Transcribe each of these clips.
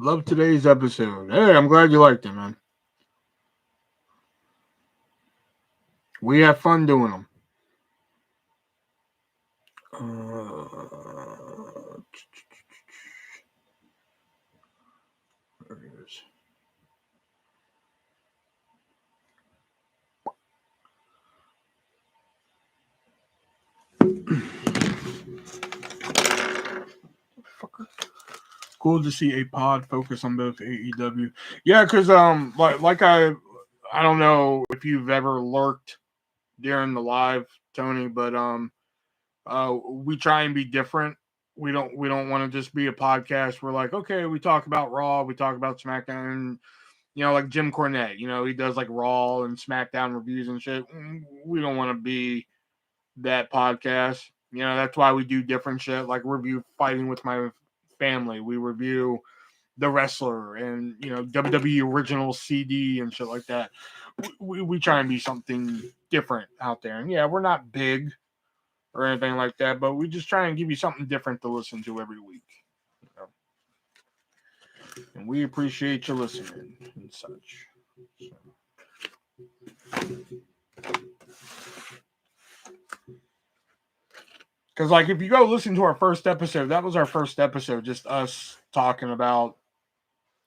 Love today's episode. Hey, I'm glad you liked it, man. We have fun doing them. There it is. Cool to see a pod focus on both AEW. Yeah, because like I don't know if you've ever lurked during the live, Tony, but we try and be different. We don't want to just be a podcast. We're like, okay, we talk about Raw, we talk about SmackDown, and, like Jim Cornette, he does like Raw and SmackDown reviews and shit. We don't want to be that podcast. That's why we do different shit, like review Fighting with My Family. We review The Wrestler and, WWE original CD and shit like that. We try and be something different out there. And yeah, we're not big or anything like that, but we just try and give you something different to listen to every week. And we appreciate you listening and such. Because, like, if you go listen to our first episode, that was our first episode, just us talking about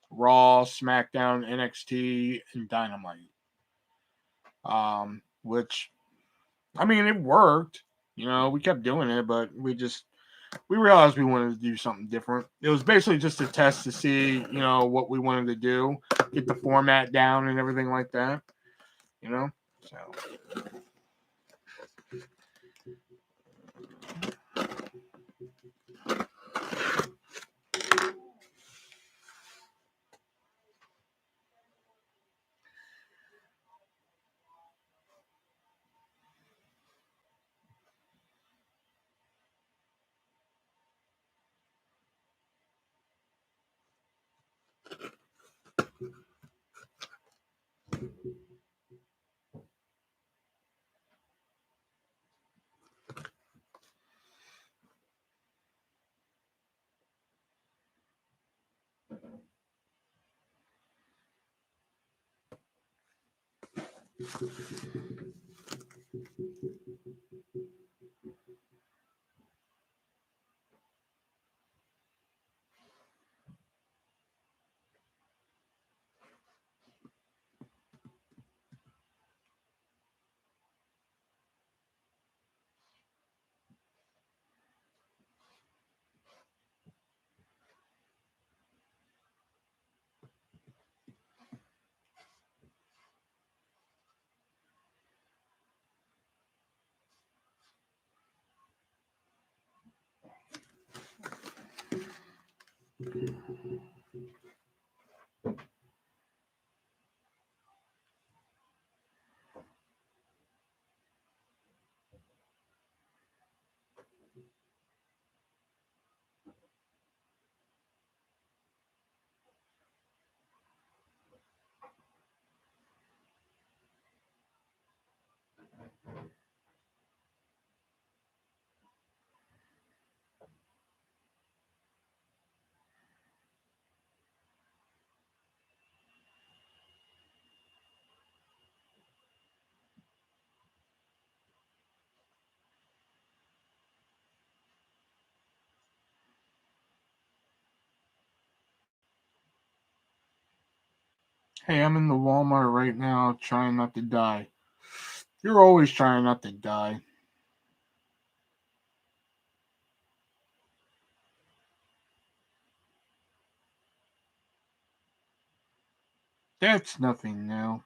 Raw, SmackDown, NXT, and Dynamite. Which, I mean, it worked. We kept doing it, but we realized we wanted to do something different. It was basically just a test to see, what we wanted to do, get the format down and everything like that. So. Hey, I'm in the Walmart right now trying not to die. You're always trying not to die. That's nothing new.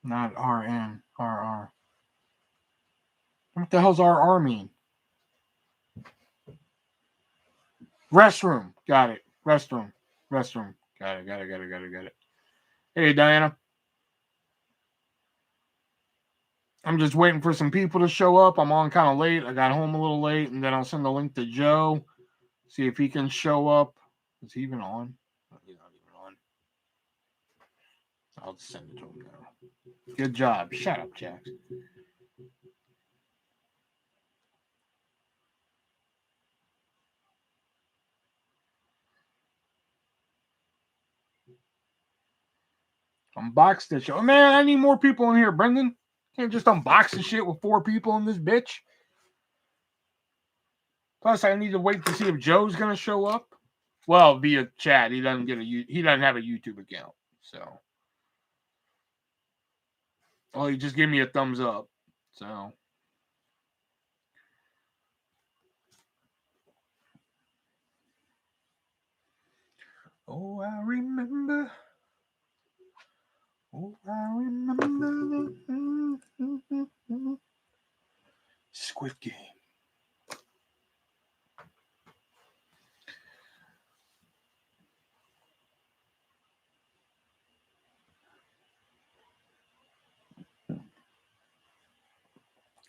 Not RN, RR. What the hell's RR mean? Restroom. Got it. Restroom. Restroom. Got it. Got it. Got it. Got it. Got it. Hey, Diana. I'm just waiting for some people to show up. I'm on kind of late. I got home a little late, and then I'll send the link to Joe. See if he can show up. Is he even on? He's not even on. I'll just send it to him now. Good job. Shut up, Jax. Unbox this shit. Oh, man, I need more people in here, Brendan. Can't just unbox the shit with 4 people in this bitch. Plus, I need to wait to see if Joe's gonna show up. Well, via chat. He doesn't have a YouTube account. So, well, he just gave me a thumbs up. So, oh, I remember. Oh, I remember the Squid Game.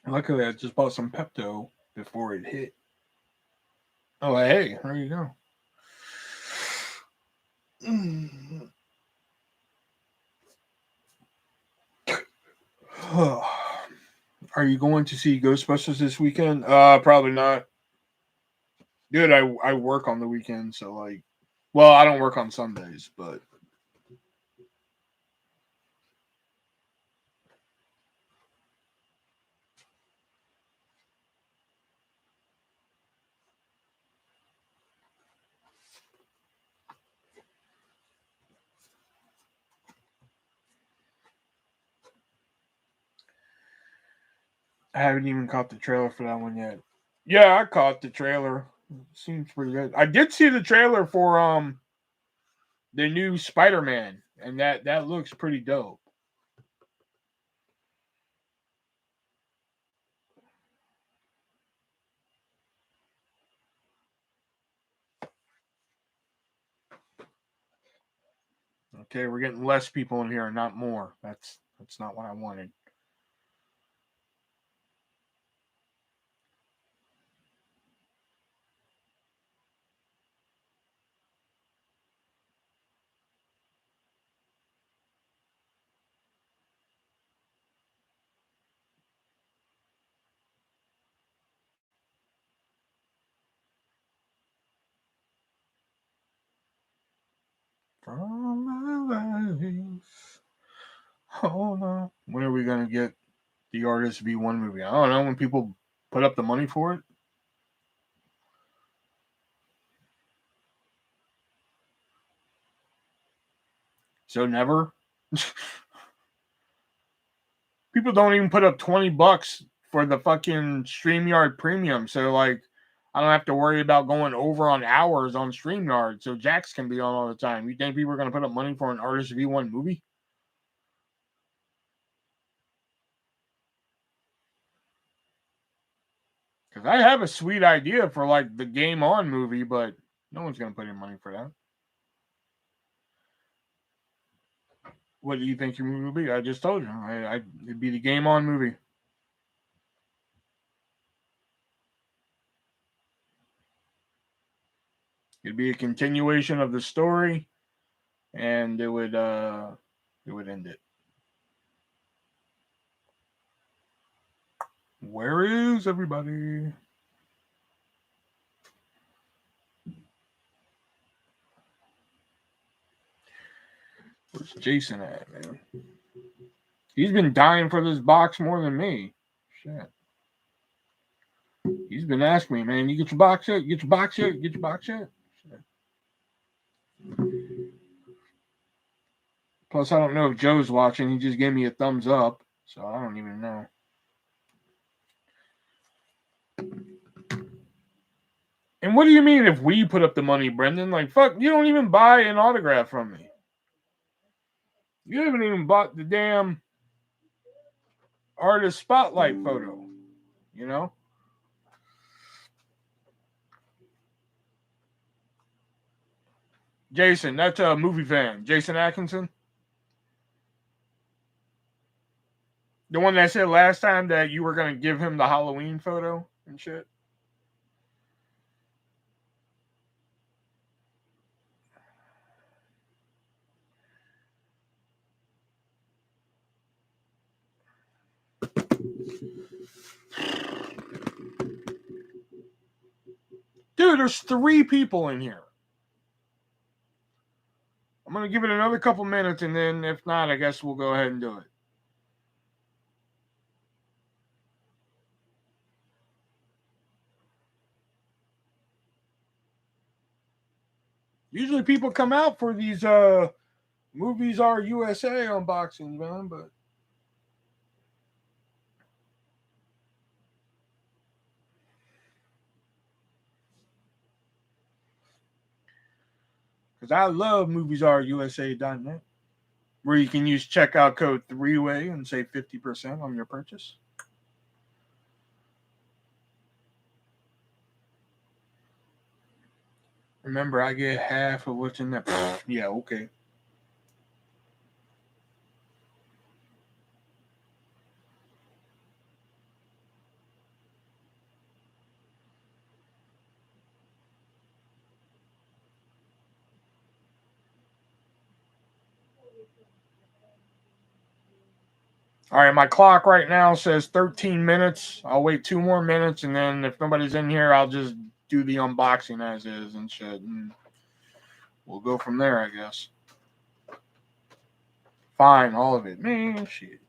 Luckily, I just bought some Pepto before it hit. Oh, hey, there you go. Are you going to see Ghostbusters this weekend? Probably not. Dude, I work on the weekend, so like, well, I don't work on Sundays, but I haven't even caught the trailer for that one yet. Yeah, I caught the trailer. Seems pretty good. I did see the trailer for the new Spider-Man, and that looks pretty dope. Okay, we're getting less people in here, not more. That's not what I wanted. From my life. Hold on. When are we gonna get the Artist V1 movie? I don't know. When people put up the money for it. So never. People don't even put up $20 for the fucking StreamYard premium. So like, I don't have to worry about going over on hours on StreamYard. So Jax can be on all the time. You think people are gonna put up money for an Artist V1 movie? Because I have a sweet idea for like the Game On movie, but no one's gonna put in money for that. What do you think your movie will be? I just told you. It'd be the Game On movie. It'd be a continuation of the story, and it would end it. Where is everybody? Where's Jason at, man? He's been dying for this box more than me. Shit. He's been asking me, man, you get your box yet? You get your box yet? You get your box yet? Shit. Plus, I don't know if Joe's watching. He just gave me a thumbs up, so I don't even know. And what do you mean if we put up the money, Brendan? Like, fuck, you don't even buy an autograph from me. You haven't even bought the damn artist spotlight photo, you know? Jason, that's a movie fan. Jason Atkinson. The one that said last time that you were going to give him the Halloween photo and shit. Dude, there's 3 people in here. I'm going to give it another couple minutes, and then if not, I guess we'll go ahead and do it. Usually people come out for these Movies Are USA unboxings, man, but because I love MoviesAreUSA.net, where you can use checkout code 3-way and save 50% on your purchase. Remember, I get half of what's in that. Yeah, okay. All right, my clock right now says 13 minutes. I'll wait 2 more minutes, and then if nobody's in here, I'll just do the unboxing as is and shit. And we'll go from there, I guess. Fine, all of it. Man, shit.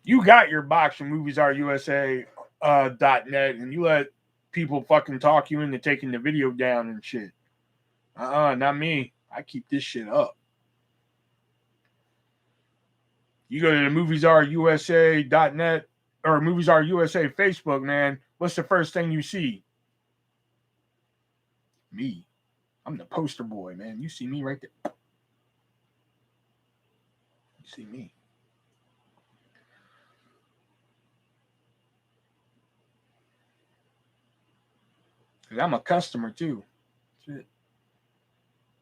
You got your box from MoviesAreUSA.net, and you let people fucking talk you into taking the video down and shit. Not me. I keep this shit up. You go to the MoviesAreUSA.net or MoviesAreUSA Facebook, man. What's the first thing you see? Me. I'm the poster boy, man. You see me right there. You see me. Because I'm a customer, too. Shit.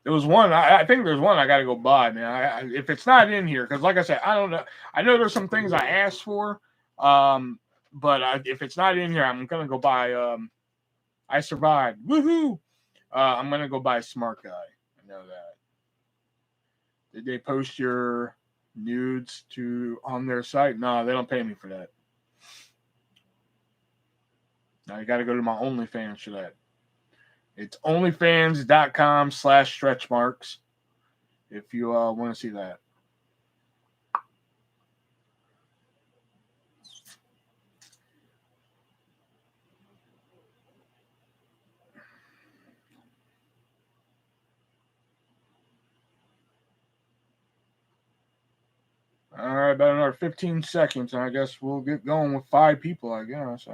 There was one. I think there's one I got to go buy, man. If it's not in here, because like I said, I don't know. I know there's some things I asked for, but if it's not in here, I'm gonna go buy. I survived. Woohoo! I'm gonna go buy Smart Guy. I know that. Did they post your nudes on their site? No, they don't pay me for that. Now you got to go to my OnlyFans for that. It's onlyfans.com/stretchmarks if you want to see that. All right, about another 15 seconds, and I guess we'll get going with 5 people, I guess.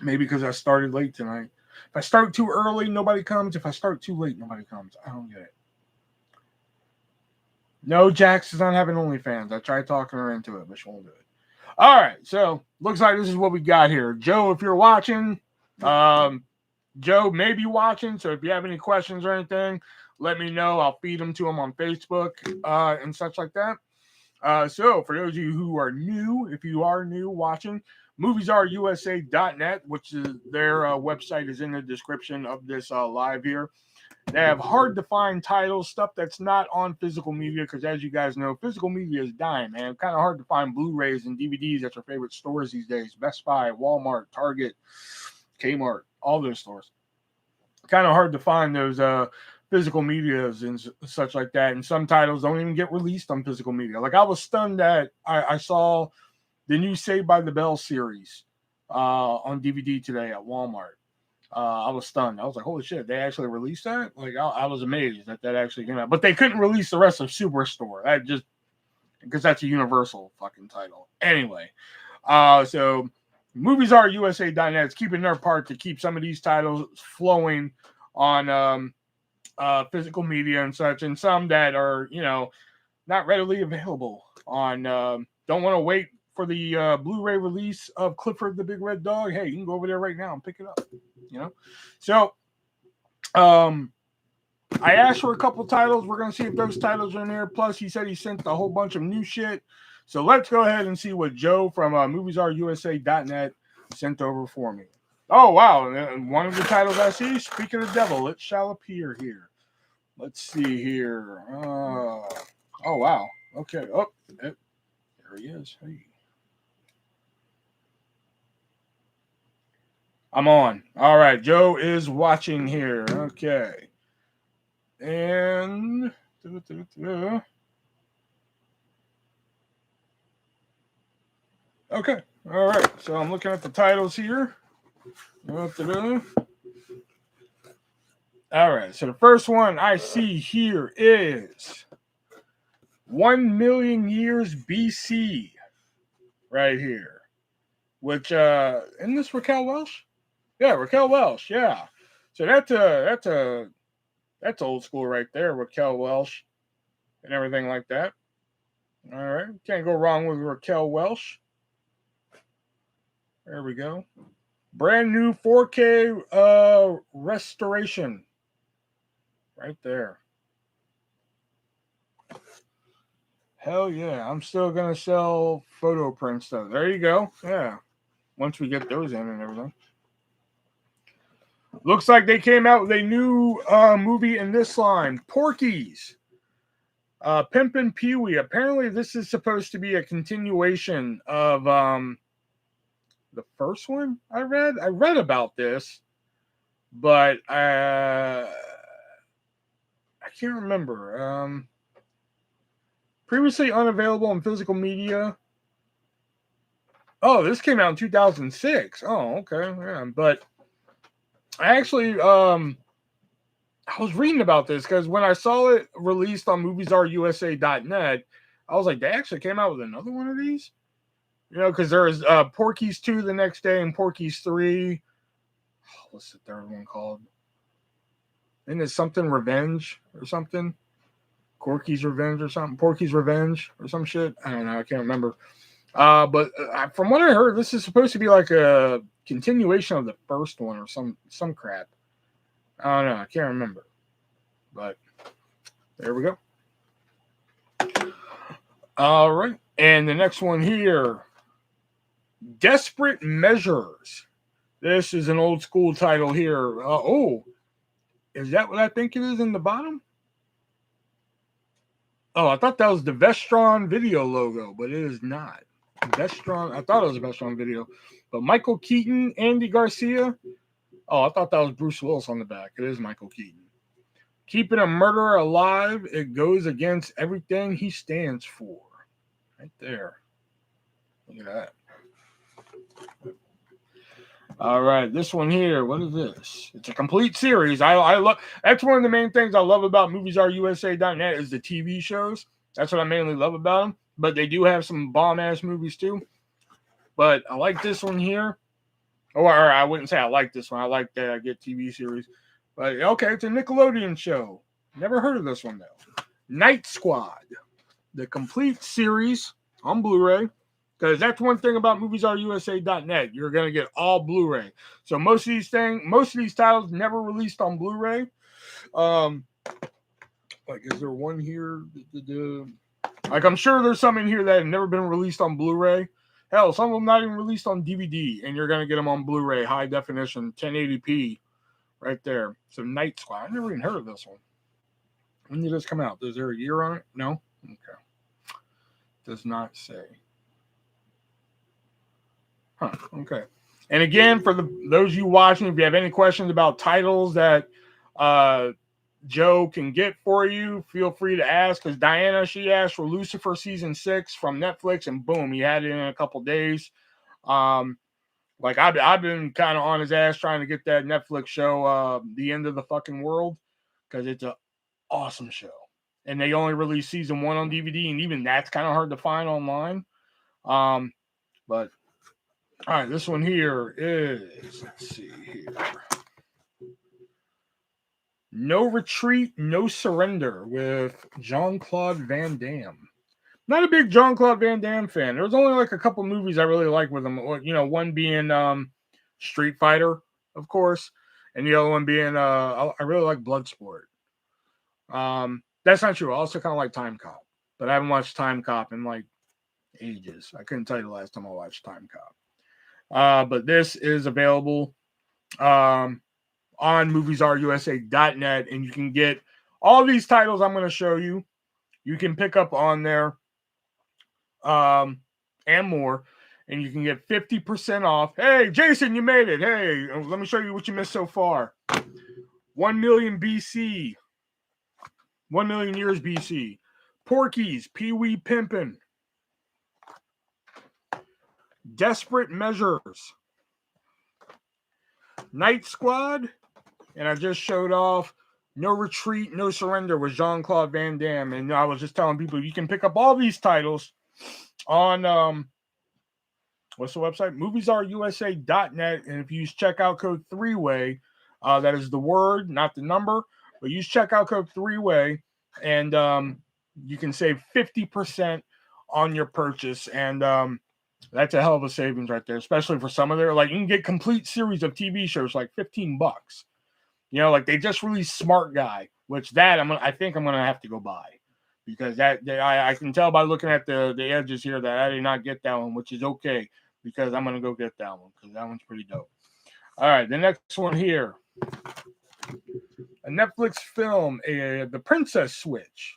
Maybe because I started late tonight. If I start too early, nobody comes. If I start too late, nobody comes. I don't get it. No, Jax is not having OnlyFans. I tried talking her into it, but she won't do it. All right, so looks like this is what we got here. Joe, if you're watching, Joe may be watching, so if you have any questions or anything, let me know. I'll feed them to him on Facebook and such like that. So for those of you who are new, if you are new watching, MoviesAreUSA.net, which is their website, is in the description of this live here. They have hard to find titles, stuff that's not on physical media, because as you guys know, physical media is dying, man. Kind of hard to find Blu-rays and DVDs at your favorite stores these days. Best Buy, Walmart, Target, Kmart, all those stores. Kind of hard to find those physical medias and such like that. And some titles don't even get released on physical media. Like I was stunned that I saw the new Saved by the Bell series on DVD today at Walmart. I was stunned. I was like, holy shit, they actually released that? Like, I was amazed that actually came out. But they couldn't release the rest of Superstore. That just, because that's a Universal fucking title. Anyway, so MoviesAreUSA.net is keeping their part to keep some of these titles flowing on physical media and such, and some that are, not readily available on, don't want to wait for the Blu-ray release of Clifford the Big Red Dog. Hey, you can go over there right now and pick it up. So I asked for a couple titles. We're going to see if those titles are in there. Plus, he said he sent a whole bunch of new shit. So let's go ahead and see what Joe from MoviesAreUSA.net sent over for me. Oh, wow. And one of the titles I see, Speak of the Devil, it shall appear here. Let's see here. Oh, wow. Okay. Oh, there he is. Hey. I'm on. All right. Joe is watching here. Okay. And okay. All right. So I'm looking at the titles here. All right. So the first one I see here is 1,000,000 years BC. Right here. Which isn't this Raquel Welch? Yeah, Raquel Welch. Yeah. So that's old school right there, Raquel Welch and everything like that. All right. Can't go wrong with Raquel Welch. There we go. Brand new 4K restoration. Right there. Hell yeah. I'm still going to sell photo prints though. There you go. Yeah. Once we get those in and everything. Looks like they came out with a new movie in this line, Porky's. Pimpin' Pee-wee. Apparently, this is supposed to be a continuation of the first one I read. I read about this, but I can't remember. Previously unavailable in physical media. Oh, this came out in 2006. Oh, okay. Yeah, but I actually I was reading about this because when I saw it released on MoviesAreUSA.net, I was like, they actually came out with another one of these? Because there was Porky's 2 the next day and Porky's 3. What's the third one called? Isn't it something Revenge or something? Corky's Revenge or something? Porky's Revenge or some shit? I don't know. I can't remember. But from what I heard, this is supposed to be like a continuation of the first one or some crap. I don't know. I can't remember. But there we go. All right. And the next one here, Desperate Measures. This is an old school title here. Is that what I think it is in the bottom? Oh, I thought that was the Vestron Video logo, but it is not. Vestron. I thought it was a Vestron Video. But Michael Keaton, Andy Garcia. Oh, I thought that was Bruce Willis on the back. It is Michael Keaton. Keeping a murderer alive, it goes against everything he stands for. Right there. Look at that. All right, this one here. What is this? It's a complete series. I love. That's one of the main things I love about MoviesAreUSA.net is the TV shows. That's what I mainly love about them. But they do have some bomb-ass movies too. But I like this one here. Or I wouldn't say I like this one. I like that I get TV series. But okay, it's a Nickelodeon show. Never heard of this one though. Night Squad, the complete series on Blu-ray. Because that's one thing about MoviesAreUSA.net. You're going to get all Blu-ray. So most of these titles never released on Blu-ray. Like, is there one here? Like, I'm sure there's some in here that have never been released on Blu-ray. Hell, some of them not even released on DVD. And you're going to get them on Blu-ray, high definition, 1080p. Right there. So Night Squad. I never even heard of this one. When did this come out? Is there a year on it? No? Okay. Does not say. Huh, okay. And again, for those of you watching, if you have any questions about titles that Joe can get for you, feel free to ask. Because Diana, she asked for Lucifer season 6 from Netflix, and boom, he had it in a couple days. Like I've been kind of on his ass trying to get that Netflix show, The End of the Fucking World, because it's an awesome show. And they only released season 1 on DVD, and even that's kind of hard to find online. But all right, this one here is, let's see here. No Retreat, No Surrender with Jean-Claude Van Damme. Not a big Jean-Claude Van Damme fan. There was only like a couple movies I really like with him. You know, one being Street Fighter, of course, and the other one being I really like Bloodsport. That's not true. I also kind of like Time Cop, but I haven't watched Time Cop in like ages. I couldn't tell you the last time I watched Time Cop. But this is available on moviesarusa.net, and you can get all these titles I'm going to show you. You can pick up on there and more, and you can get 50% off. Hey, Jason, you made it. Hey, let me show you what you missed so far. 1 million BC. 1 million years BC. Porky's, Pee-wee Pimpin'. Desperate Measures. Night Squad. And I just showed off No Retreat, No Surrender with Jean-Claude Van Damme. And I was just telling people you can pick up all these titles on what's the website? Moviesarusa.net. And if you use checkout code 3-way, that is the word, not the number, but use checkout code 3-way, and you can save 50% on your purchase. And that's a hell of a savings right there, especially for some of their, like, you can get complete series of TV shows like $15. You know, like they just released Smart Guy, which I think I'm gonna have to go buy, because I can tell by looking at the edges here that I did not get that one, which is okay, because I'm gonna go get that one because that one's pretty dope. All right, the next one here, a Netflix film, The Princess Switch.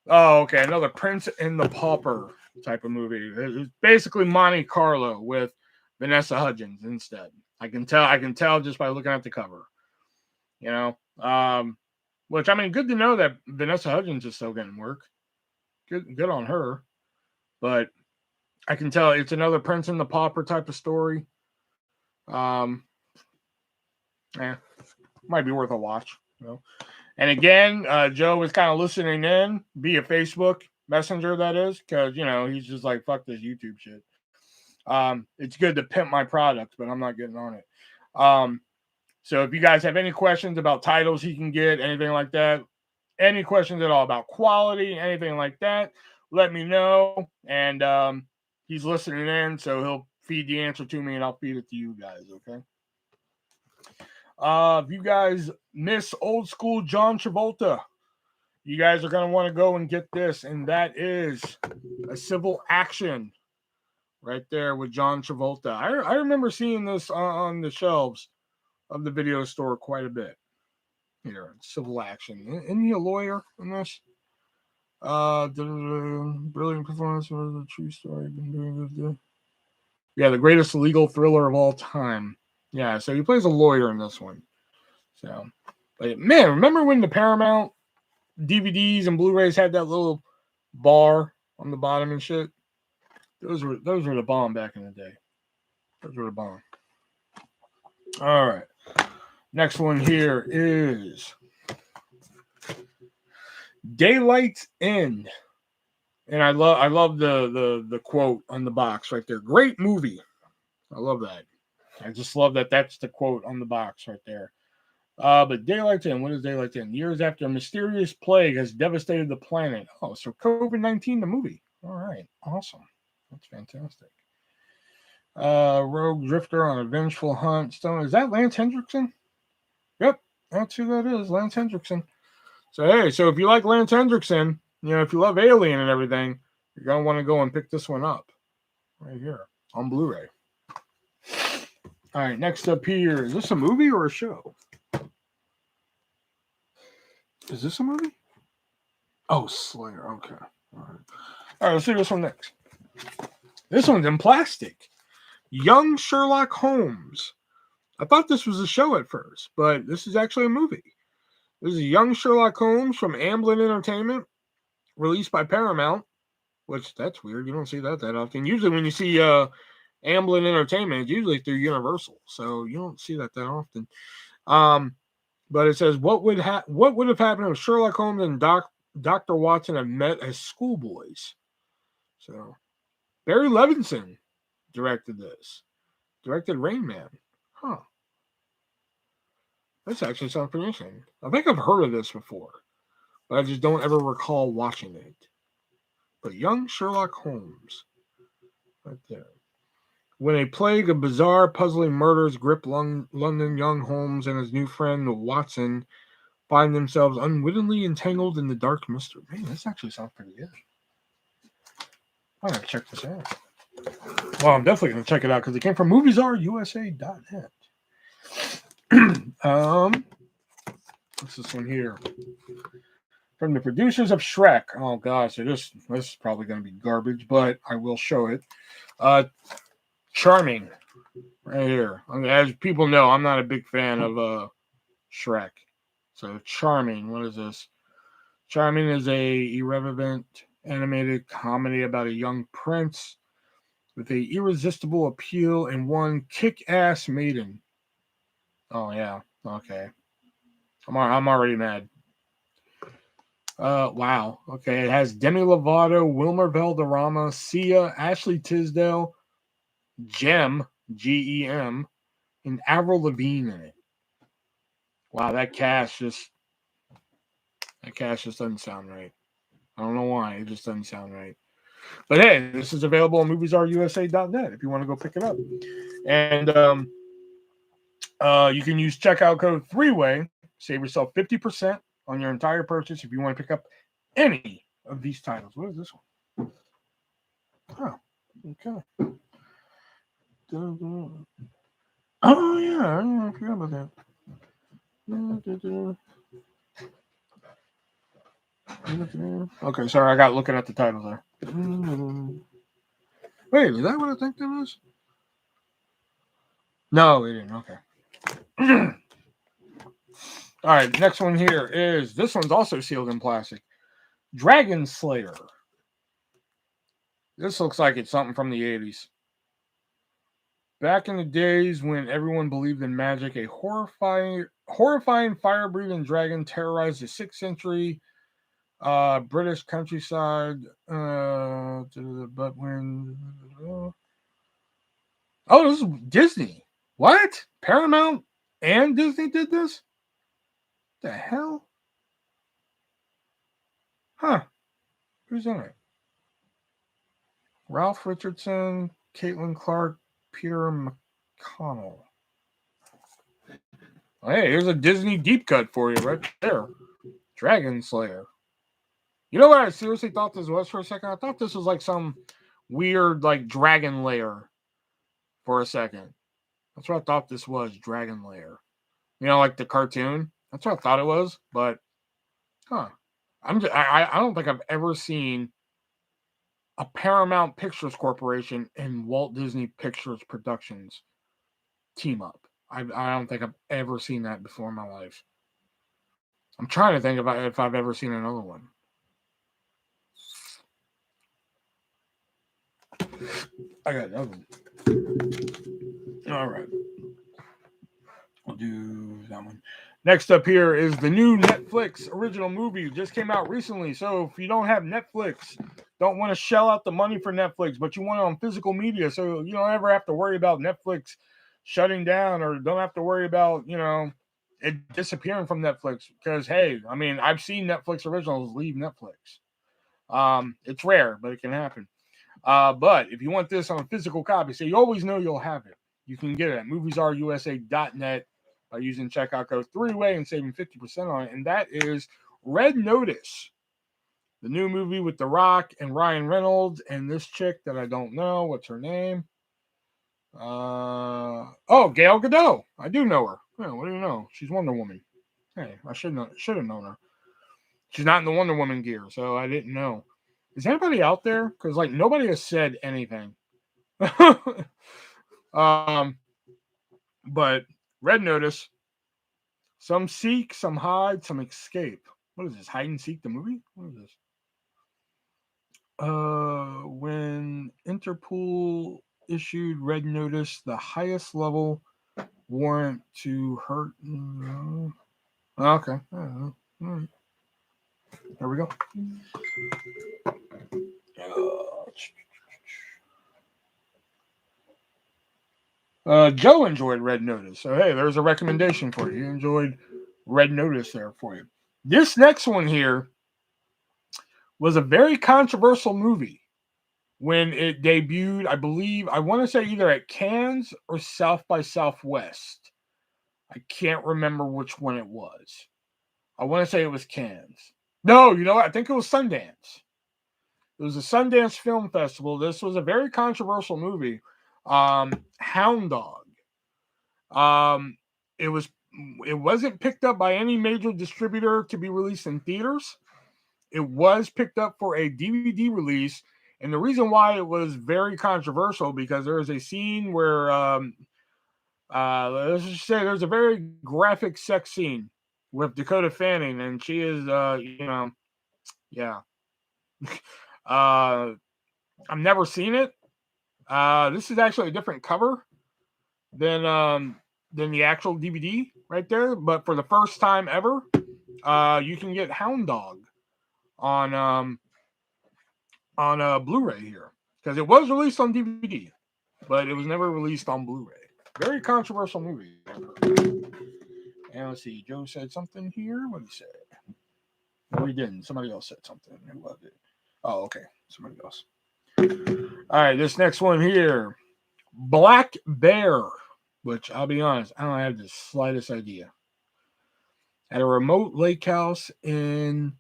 Oh, okay, another Prince and the Pauper type of movie. It's basically Monte Carlo with Vanessa Hudgens instead. I can tell just by looking at the cover. You know, which, I mean, good to know that Vanessa Hudgens is still getting work. Good on her. But I can tell it's another Prince and the Pauper type of story. Might be worth a watch. You know? And again, Joe was kind of listening in via Facebook Messenger, that is, because, you know, he's just like, fuck this YouTube shit. It's good to pimp my product, but I'm not getting on it. So if you guys have any questions about titles he can get, anything like that, any questions at all about quality, anything like that, let me know. And he's listening in, so he'll feed the answer to me, and I'll feed it to you guys, okay? If you guys miss old school John Travolta, you guys are going to want to go and get this, and that is A Civil Action right there with John Travolta. I remember seeing this on the shelves of the video store quite a bit. Here, Civil Action. Isn't he a lawyer in this? Brilliant performance was a true story. Yeah, the greatest legal thriller of all time. Yeah, so he plays a lawyer in this one. So, but man, remember when the Paramount DVDs and Blu-rays had that little bar on the bottom and shit? Those were the bomb back in the day. Those were the bomb. All right. Next one here is Daylight's End. And I love the quote on the box right there. Great movie. I love that. I just love that that's the quote on the box right there. But Daylight's End, what is Daylight's End? Years after a mysterious plague has devastated the planet. Oh, so COVID-19, the movie. All right. Awesome. That's fantastic. Rogue Drifter on a Vengeful Hunt. Stone. Is that Lance Hendrickson? Yep. That's who that is. Lance Hendrickson. So, hey, so if you like Lance Hendrickson, you know, if you love Alien and everything, you're going to want to go and pick this one up right here on Blu-ray. All right, next up here. Is this a movie or a show? Is this a movie? Oh, Slayer. Okay. All right, let's see this one next. This one's in plastic. Young Sherlock Holmes. I thought this was a show at first, but this is actually a movie. This is young Sherlock Holmes from Amblin Entertainment, released by Paramount, which that's weird. You don't see that often. Usually when you see Amblin Entertainment, it's usually through Universal, so you don't see that often. But it says, what would have happened if Sherlock Holmes and Dr. Watson had met as schoolboys? So Barry Levinson directed this. Directed Rain Man. Huh. This actually sounds pretty interesting. I think I've heard of this before, but I just don't ever recall watching it. But young Sherlock Holmes. Right there. When a plague of bizarre, puzzling murders grip London, young Holmes and his new friend Watson find themselves unwittingly entangled in the dark mystery. Man, this actually sounds pretty good. I'm going to check this out. Well, I'm definitely going to check it out because it came from moviesareusa.net. What's this one here? From the producers of Shrek. Oh, gosh, this is probably going to be garbage, but I will show it. Charming. Right here. I mean, as people know, I'm not a big fan of Shrek. So, Charming. What is this? Charming is a irreverent animated comedy about a young prince with a irresistible appeal and one kick-ass maiden. Oh yeah, okay. I'm already mad. Wow. Okay, it has Demi Lovato, Wilmer Valderrama, Sia, Ashley Tisdale, Gem, Gem, and Avril Lavigne in it. Wow, that cast just doesn't sound right. I don't know why. It just doesn't sound right. But hey, this is available on moviesarusa.net if you want to go pick it up. And you can use checkout code 3-way, save yourself 50% on your entire purchase if you want to pick up any of these titles. What is this one? Oh, okay. Oh, yeah, I forgot about that. Okay, sorry, I got looking at the title there. Wait, is that what I think that was? No, we didn't. Okay. All right, next one here is, this one's also sealed in plastic. Dragon Slayer. This looks like it's something from the 80s. Back in the days when everyone believed in magic, a horrifying fire-breathing dragon terrorized the 6th century British countryside. But when... oh, this is Disney. What? Paramount and Disney did this? The hell? Huh. Who's in it? Ralph Richardson, Caitlin Clark, Peter McConnell. Hey, here's a Disney deep cut for you right there. Dragon Slayer. You know what I seriously thought this was for a second? I thought this was like some weird like dragon lair for a second. That's what I thought this was, Dragon Lair. You know, like the cartoon. That's what I thought it was, but I don't think I've ever seen a Paramount Pictures Corporation and Walt Disney Pictures Productions team up. I don't think I've ever seen that before in my life. I'm trying to think about if I've ever seen another one. I got another one. All right. I'll do that one. Next up here is the new Netflix original movie. It just came out recently. So if you don't have Netflix, don't want to shell out the money for Netflix, but you want it on physical media, so you don't ever have to worry about Netflix shutting down, or don't have to worry about, it disappearing from Netflix. Because, hey, I mean, I've seen Netflix originals leave Netflix. It's rare, but it can happen. But if you want this on a physical copy, so you always know you'll have it, you can get it at moviesreusa.net by using checkout code 3-way and saving 50% on it. And that is Red Notice, the new movie with The Rock and Ryan Reynolds and this chick that I don't know. What's her name? Gail Gadot. I do know her. Yeah, what do you know? She's Wonder Woman. Hey, I should have known her. She's not in the Wonder Woman gear, so I didn't know. Is anybody out there? Because nobody has said anything. But Red Notice, Some seek, some hide, some escape. What is this? Hide and seek the movie? What is this? When Interpol issued red notice, the highest level warrant to hurt. Okay. All right. There we go. Joe enjoyed Red Notice. So, hey, there's a recommendation for you. He enjoyed Red Notice there for you. This next one here was a very controversial movie when it debuted. I believe, I want to say either at Cannes or South by Southwest. I can't remember which one it was. I want to say it was Cannes. No, you know what? I think it was Sundance. It was a Sundance Film Festival. This was a very controversial movie. Hound Dog. It wasn't picked up by any major distributor to be released in theaters. It was picked up for a DVD release, and the reason why it was very controversial because there is a scene where let's just say there's a very graphic sex scene with Dakota Fanning, and she is yeah. I've never seen it. This is actually a different cover than the actual DVD right there. But for the first time ever, you can get Hound Dog on Blu-ray here because it was released on DVD, but it was never released on Blu-ray. Very controversial movie. And let's see, Joe said something here. What did he say? No, he didn't. Somebody else said something. Who was it? Oh, okay. Somebody else. All right, this next one here. Black Bear, which I'll be honest, I don't have the slightest idea. At a remote lake house in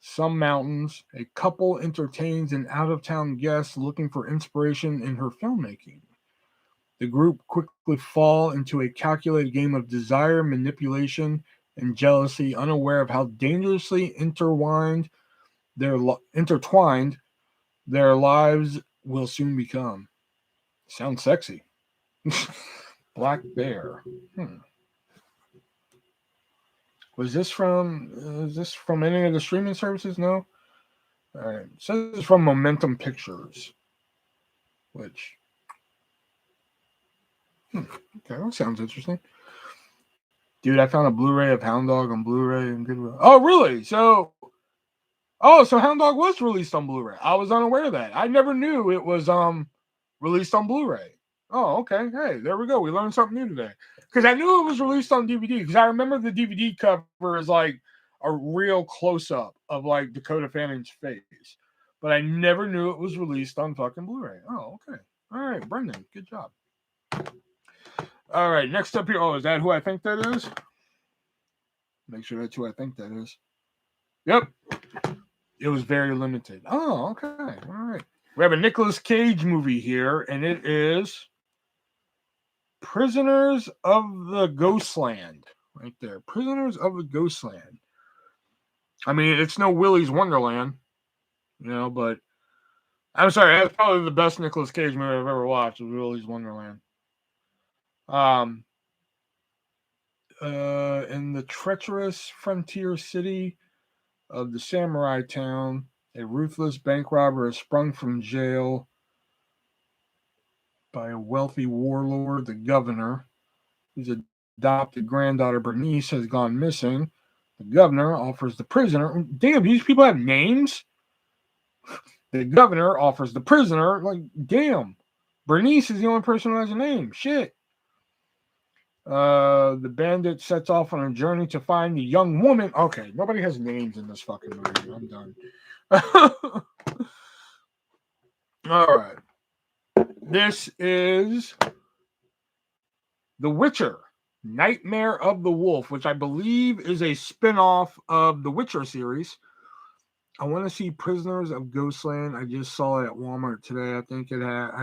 some mountains, a couple entertains an out-of-town guest looking for inspiration in her filmmaking. The group quickly fall into a calculated game of desire, manipulation, and jealousy, unaware of how dangerously intertwined their lives will soon become. Sounds sexy. Black Bear. Was this from? Is this from any of the streaming services? No. All right. So this is from Momentum Pictures, which. Okay, that sounds interesting. Dude, I found a Blu-ray of Hound Dog on Blu-ray and Goodwill. Oh, really? So Hound Dog was released on Blu-ray. I was unaware of that. I never knew it was released on Blu-ray. Oh, okay. Hey, there we go. We learned something new today. Because I knew it was released on DVD. Because I remember the DVD cover is like a real close-up of like Dakota Fanning's face. But I never knew it was released on fucking Blu-ray. Oh, okay. All right, Brendan. Good job. All right, next up here. Oh, is that who I think that is? Make sure that's who I think that is. Yep. It was very limited. Oh, okay. All right. We have a Nicolas Cage movie here, and it is Prisoners of the Ghostland. Right there. Prisoners of the Ghostland. I mean, it's no Willy's Wonderland, but I'm sorry, that's probably the best Nicolas Cage movie I've ever watched was Willy's Wonderland. In the treacherous frontier city of the samurai town, a ruthless bank robber has sprung from jail by a wealthy warlord, the governor. His adopted granddaughter, Bernice, has gone missing. The governor offers the prisoner... Damn, these people have names? The governor offers the prisoner... Like, damn. Bernice is the only person who has a name. Shit. The bandit sets off on a journey to find the young woman. Okay, nobody has names in this fucking movie. I'm done. All right. This is The Witcher, Nightmare of the Wolf, which I believe is a spin-off of the Witcher series. I want to see Prisoners of Ghostland. I just saw it at Walmart today. I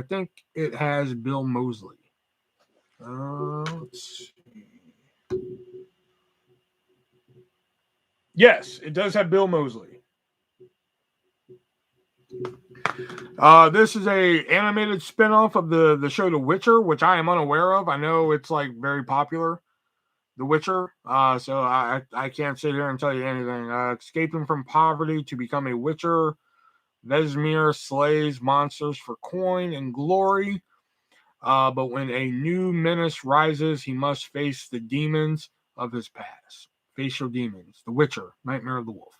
think it has Bill Moseley. Let's see. Yes, it does have Bill Moseley. This is a animated spinoff of the show The Witcher, which I am unaware of. I know it's like very popular. The Witcher. So I can't sit here and tell you anything. Escaping from poverty to become a Witcher, Vesemir slays monsters for coin and glory. But when a new menace rises, he must face the demons of his past. Face your demons. The Witcher, Nightmare of the Wolf.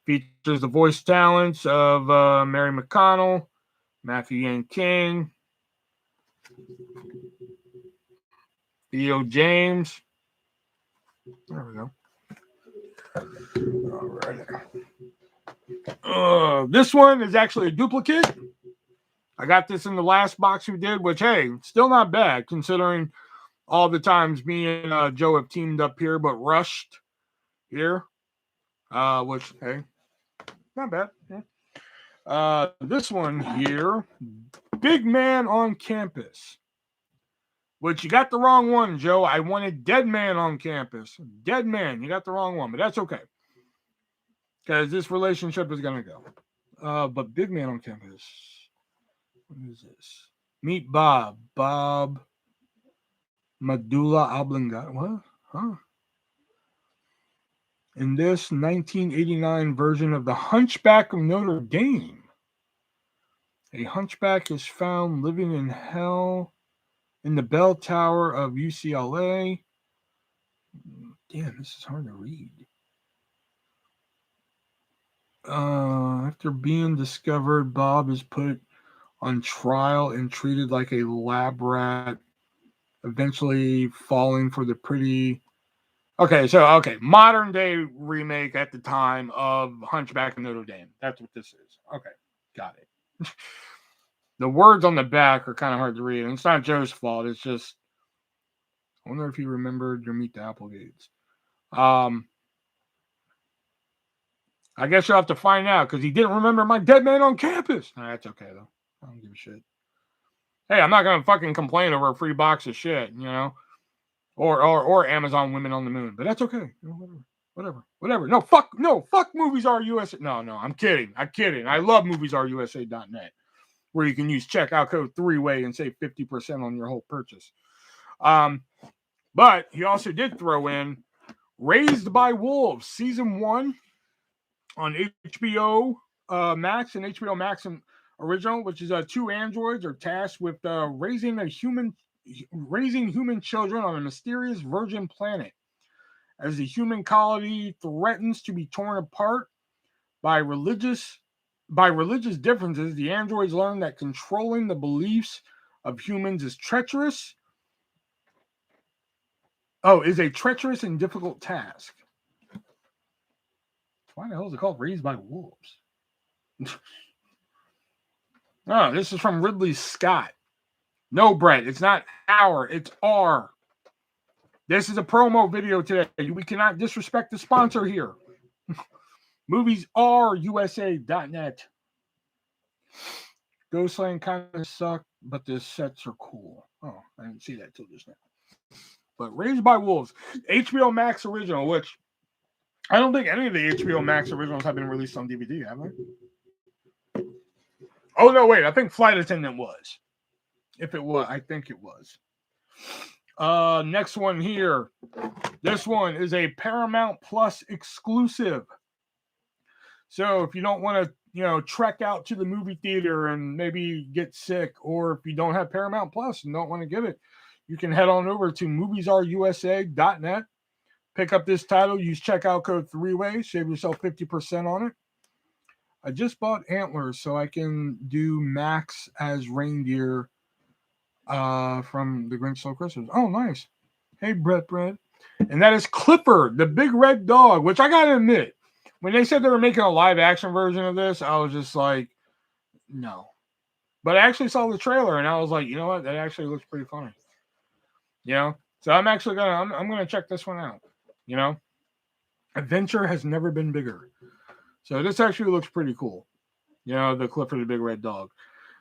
Features the voice talents of Mary McConnell, Matthew Yang King, Theo James. There we go. All right. This one is actually a duplicate. I got this in the last box we did, which, hey, still not bad considering all the times me and Joe have teamed up here, but rushed here. Which, hey, not bad. Yeah. This one here, Big Man on Campus. Which you got the wrong one, Joe. I wanted Dead Man on Campus. Dead Man. You got the wrong one, but that's okay. Because this relationship is going to go. But Big Man on Campus. What is this? Meet Bob. Bob Medulla Oblongata. What? Huh? In this 1989 version of the Hunchback of Notre Dame, a hunchback is found living in hell in the bell tower of UCLA. Damn, this is hard to read. After being discovered, Bob is put on trial and treated like a lab rat, eventually falling for the pretty... Okay, modern day remake at the time of Hunchback of Notre Dame. That's what this is. Okay, got it. The words on the back are kind of hard to read, and it's not Joe's fault. It's just, I wonder if he remembered your Meet the Applegates. I guess you'll have to find out because he didn't remember my Dead Man on Campus. Nah, that's okay though. I don't give a shit. Hey, I'm not gonna fucking complain over a free box of shit, you know, or Amazon Women on the Moon, but that's okay. You know, whatever. No, fuck Movies Are USA. No, I'm kidding. I love MoviesAreUSA.net, where you can use checkout code 3-way and save 50% on your whole purchase. But he also did throw in Raised by Wolves season 1 on HBO Max and HBO Max and original, which is two androids are tasked with raising human children on a mysterious virgin planet. As the human colony threatens to be torn apart by religious differences, the androids learn that controlling the beliefs of humans is treacherous. Is a treacherous and difficult task. Why the hell is it called Raised by Wolves? Oh, this is from Ridley Scott. No, Brett, it's not our, it's R. This is a promo video today. We cannot disrespect the sponsor here. MoviesAreUSA.net. Ghostland kind of suck, but the sets are cool. Oh, I didn't see that till just now. But Raised by Wolves, HBO Max original, which I don't think any of the HBO Max originals have been released on DVD, have they? Oh, no, wait. I think Flight Attendant was. If it was, I think it was. Next one here. This one is a Paramount Plus exclusive. So if you don't want to, trek out to the movie theater and maybe get sick, or if you don't have Paramount Plus and don't want to get it, you can head on over to MoviesAreUSA.net. Pick up this title, use checkout code 3-way, save yourself 50% on it. I just bought antlers so I can do Max as reindeer from The Grinch Stole Christmas. Oh, nice. Hey, Brett. And that is Clifford, the big red dog, which I got to admit, when they said they were making a live action version of this, I was just like, no. But I actually saw the trailer and I was like, you know what? That actually looks pretty funny. So I'm actually I'm gonna check this one out. Adventure has never been bigger. So this actually looks pretty cool. The Clifford the Big Red Dog.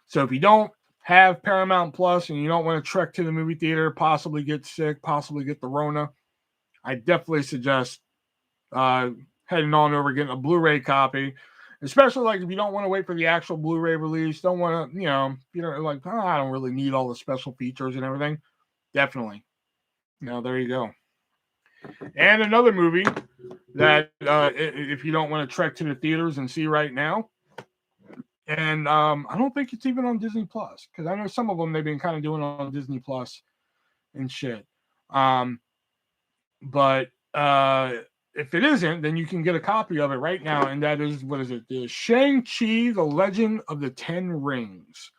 So if you don't have Paramount Plus and you don't want to trek to the movie theater, possibly get sick, possibly get the Rona, I definitely suggest heading on over, getting a Blu-ray copy. Especially like if you don't want to wait for the actual Blu-ray release, don't want to, like, I don't really need all the special features and everything. Definitely Now, there you go. And another movie that if you don't want to trek to the theaters and see right now, and I don't think it's even on Disney Plus, because I know some of them they've been kind of doing on Disney Plus and shit. But if it isn't, then you can get a copy of it right now, and that is, what is it? The Shang-Chi, The Legend of the Ten Rings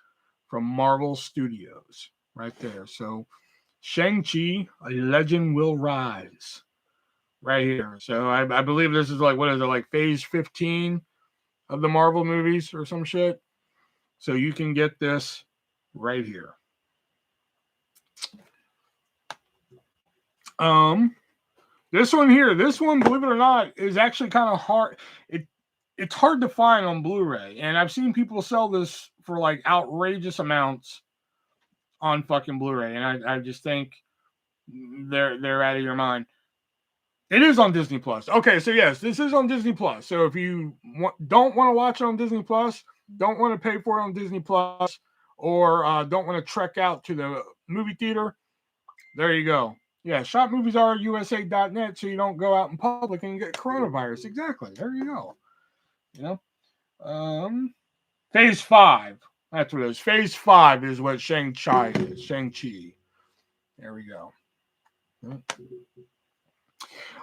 from Marvel Studios, right there. So Shang-Chi, A Legend Will Rise, right here. So I believe this is like, what is it, like phase 15 of the Marvel movies or some shit. So you can get this right here. This one here, believe it or not, is actually kind of hard. It's hard to find on Blu-ray, and I've seen people sell this for like outrageous amounts on fucking Blu-ray, and I just think they're out of your mind. It is on Disney Plus. Okay, so yes, this is on Disney Plus. So if you don't want to watch it on Disney Plus, don't want to pay for it on Disney Plus, or don't want to trek out to the movie theater, there you go. Yeah, shopmoviesusa.net so you don't go out in public and get coronavirus. Exactly. There you go. You know? Phase 5. That's what it is. Phase 5 is what Shang-Chi is. Shang-Chi. There we go.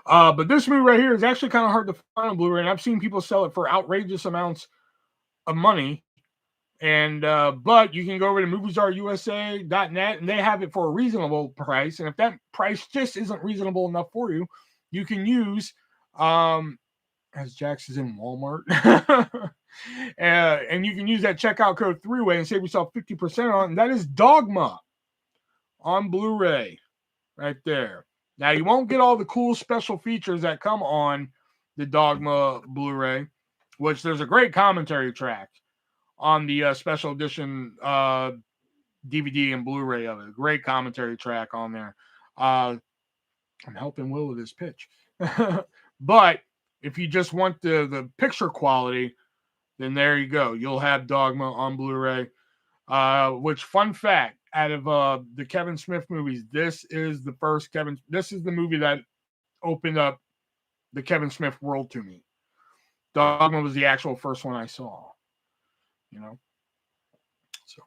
But this movie right here is actually kind of hard to find on Blu-ray, and I've seen people sell it for outrageous amounts of money. And but you can go over to moviesusa.net and they have it for a reasonable price. And if that price just isn't reasonable enough for you, you can use as Jax is in Walmart. And you can use that checkout code 3-way and save yourself 50% on it. And that is Dogma on Blu-ray right there. Now you won't get all the cool special features that come on the Dogma Blu-ray, which there's a great commentary track on the special edition DVD and Blu-ray of it. Great commentary track on there. I'm helping Will with his pitch. But if you just want the picture quality, then there you go. You'll have Dogma on Blu-ray. Which, fun fact, out of the Kevin Smith movies, this is the movie that opened up the Kevin Smith world to me. Dogma was the actual first one I saw. You know, so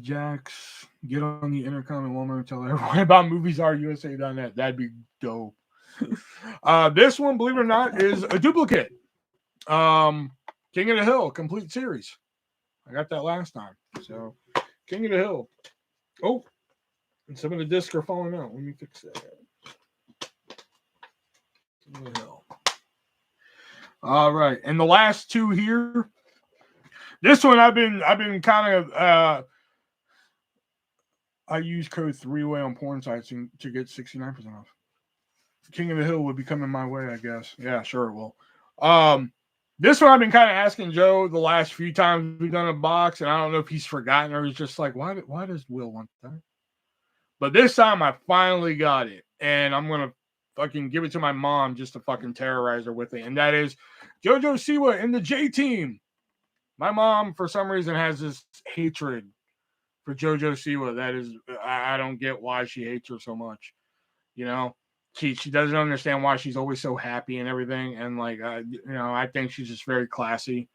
Jax, get on the intercom in Walmart and tell everyone about moviesusa.net. That'd be dope. This one, believe it or not, is a duplicate. King of the Hill complete series. I got that last time. So King of the Hill. Oh, and some of the discs are falling out. Let me fix that. King of the Hill. All right, and the last two here. This one I've been kind of I use code 3-way on porn sites to get 69% off. King of the Hill would be coming my way, I guess. Yeah, sure it will. This one I've been kind of asking Joe the last few times we've done a box, and I don't know if he's forgotten or he's just like, why does Will want that? But this time I finally got it, and I'm gonna fucking give it to my mom just to fucking terrorize her with it, and that is JoJo Siwa in the J Team. My mom, for some reason, has this hatred for JoJo Siwa. That is, I don't get why she hates her so much. You know, she doesn't understand why she's always so happy and everything. And like, you know, I think she's just very classy.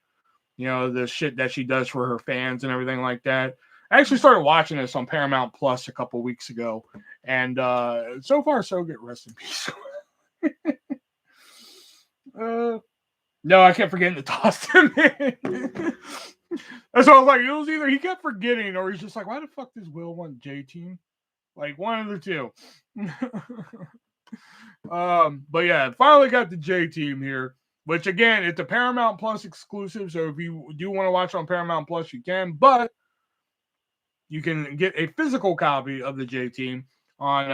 You know, the shit that she does for her fans and everything like that. I actually started watching this on Paramount Plus a couple weeks ago, and so far so good. Rest in peace. No, I kept forgetting to toss him in. That's what I was like. It was either he kept forgetting or he's just like, why the fuck does Will want J Team? Like one of the two. But yeah, finally got the J Team here, which again, it's a Paramount Plus exclusive. So if you do want to watch on Paramount Plus, you can, but you can get a physical copy of the J Team on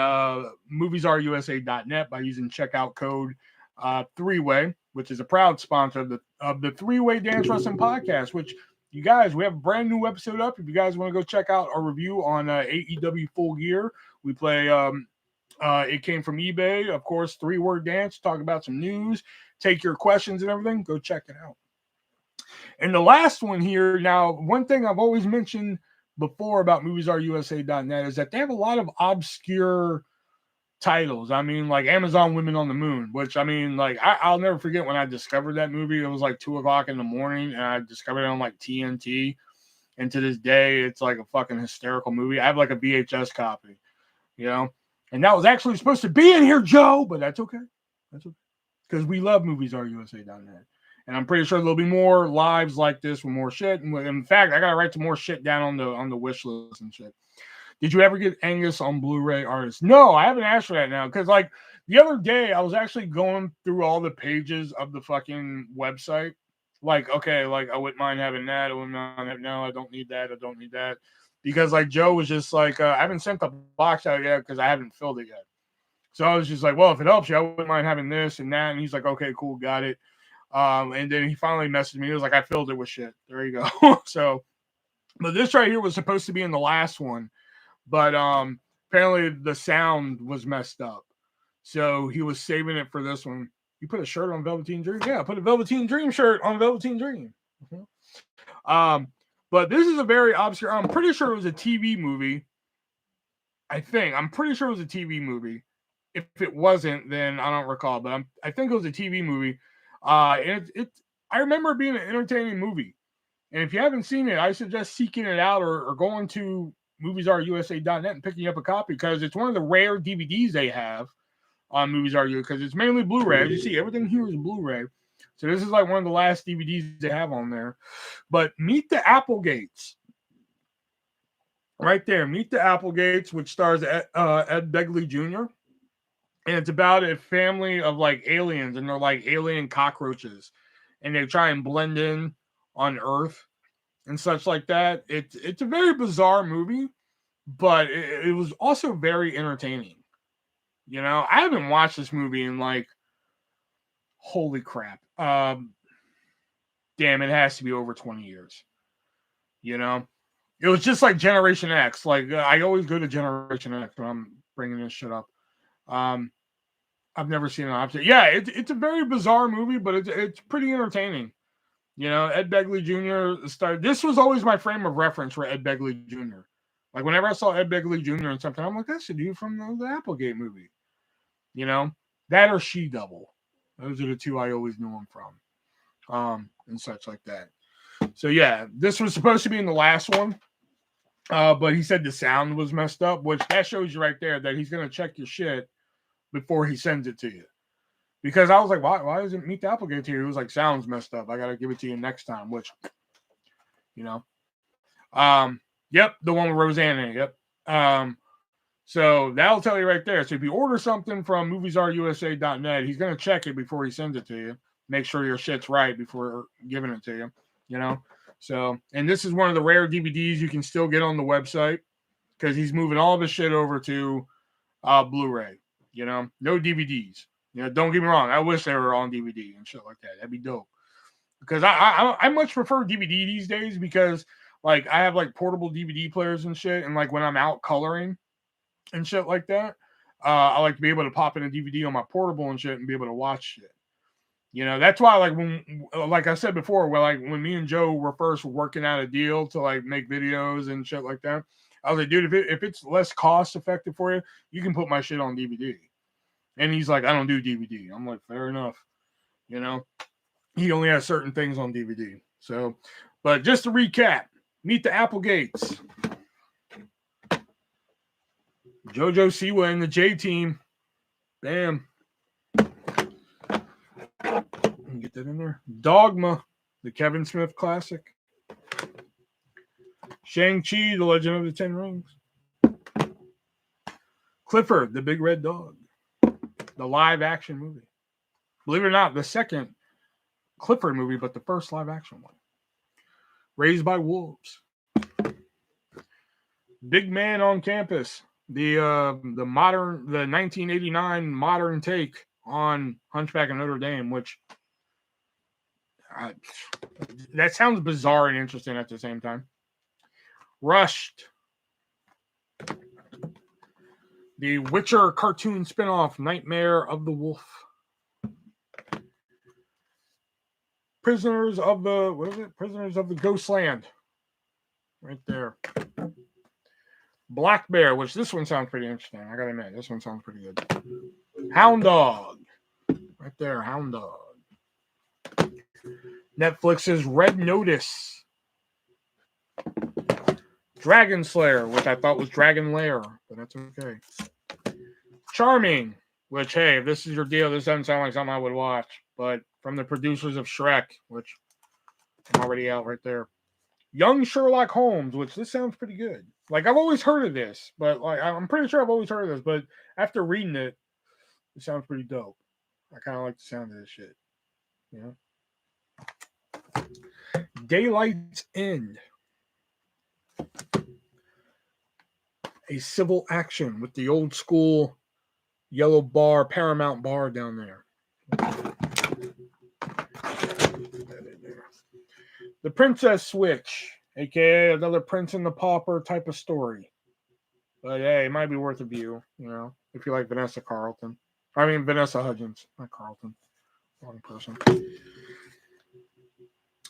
moviesusa.net by using checkout code 3-way, which is a proud sponsor of the 3-way Dance Wrestling Podcast, which you guys, we have a brand new episode up. If you guys want to go check out our review on AEW Full Gear, we play it came from eBay, of course, 3-word dance, talk about some news, take your questions and everything. Go check it out. And the last one here, now, one thing I've always mentioned before about moviesarusa.net is that they have a lot of obscure titles. I mean, like Amazon Women on the Moon, which I mean, like I'll never forget when I discovered that movie. It was like 2:00 in the morning, and I discovered it on like TNT. And to this day, it's like a fucking hysterical movie. I have like a VHS copy, you know, and that was actually supposed to be in here, Joe, but that's okay. That's okay. Because we love moviesarusa.net. And I'm pretty sure there'll be more lives like this with more shit. And in fact, I gotta write some more shit down on the wish list and shit. Did you ever get Angus on Blu-ray Artist? No, I haven't asked for that now. Because like the other day, I was actually going through all the pages of the fucking website. Like, okay, like I wouldn't mind having that. I wouldn't mind having, no, I don't need that. I don't need that. Because like Joe was just like, I haven't sent the box out yet because I haven't filled it yet. So I was just like, well, if it helps you, I wouldn't mind having this and that. And he's like, okay, cool, got it. And then he finally messaged me. He was like, I filled it with shit. There you go. So, but this right here was supposed to be in the last one, but apparently the sound was messed up. So he was saving it for this one. You put a shirt on Velveteen Dream? Yeah, put a Velveteen Dream shirt on Velveteen Dream. But this is a very obscure. I'm pretty sure it was a TV movie. I'm pretty sure it was a TV movie. If it wasn't, then I don't recall. But I think it was a TV movie. And I remember it being an entertaining movie. And if you haven't seen it, I suggest seeking it out or going to moviesarusa.net and picking up a copy because it's one of the rare DVDs they have on Movies Are You because it's mainly Blu-ray. As you see, everything here is Blu-ray. So this is like one of the last DVDs they have on there. But Meet the Applegates. Right there, Meet the Applegates, which stars Ed Begley Jr. And it's about a family of like aliens, and they're like alien cockroaches, and they try and blend in on Earth and such like that. It's a very bizarre movie, but it was also very entertaining. You know, I haven't watched this movie in like, holy crap. Damn, it has to be over 20 years. You know, it was just like Generation X. Like I always go to Generation X when I'm bringing this shit up. I've never seen an opposite. Yeah, it's a very bizarre movie, but it's pretty entertaining. You know, Ed Begley Jr. started. This was always my frame of reference for Ed Begley Jr. Like whenever I saw Ed Begley Jr. in something, I'm like, that's the dude from the Applegate movie. You know, that or She Double. Those are the two I always knew him from, and such like that. So yeah, this was supposed to be in the last one, but he said the sound was messed up, which that shows you right there that he's gonna check your shit before he sends it to you. Because I was like, why doesn't Meet the Applegate here? He was like, sound's messed up. I gotta give it to you next time, which, you know. Yep, the one with Roseanne. Yep. So that'll tell you right there. So if you order something from moviesarusa.net, he's gonna check it before he sends it to you. Make sure your shit's right before giving it to you. You know. So, and this is one of the rare DVDs you can still get on the website because he's moving all of his shit over to Blu-ray. You know, no DVDs. You know, don't get me wrong. I wish they were on DVD and shit like that. That'd be dope. Because I much prefer DVD these days because like I have like portable DVD players and shit, and like when I'm out coloring and shit like that, I like to be able to pop in a DVD on my portable and shit and be able to watch shit. You know, that's why like when, like I said before, when me and Joe were first working out a deal to like make videos and shit like that, I was like, dude, if it's less cost effective for you, you can put my shit on DVD. And he's like, I don't do DVD. I'm like, fair enough. You know, he only has certain things on DVD. So, but just to recap, Meet the Applegates. JoJo Siwa and the J Team. Bam. Get that in there. Dogma, the Kevin Smith classic. Shang-Chi, the Legend of the Ten Rings. Clifford, the Big Red Dog. The live action movie. Believe it or not, the second Clifford movie, but the first live action one. Raised by Wolves. Big Man on Campus. The 1989 modern take on Hunchback of Notre Dame, which that sounds bizarre and interesting at the same time. Rushed. The Witcher cartoon spinoff, Nightmare of the Wolf. Prisoners of the Ghostland. right there. Black Bear, which this one sounds pretty interesting. I gotta admit, this one sounds pretty good. Hound Dog, right there. Hound Dog. Netflix's Red Notice. Dragon Slayer, which I thought was Dragon Lair, but that's okay. Charming, which, hey, if this is your deal, this doesn't sound like something I would watch, but from the producers of Shrek, which I'm already out right there. Young Sherlock Holmes, which this sounds pretty good. Like, I've always heard of this, but like I'm pretty sure I've always heard of this, but after reading it, it sounds pretty dope. I kind of like the sound of this shit. You know? Daylight's End. A civil action with the old school yellow bar, Paramount bar down there. The Princess Switch, aka another Prince and the Pauper type of story. But hey, it might be worth a view, you know, if you like Vanessa Hudgens, not Carlton. Wrong person.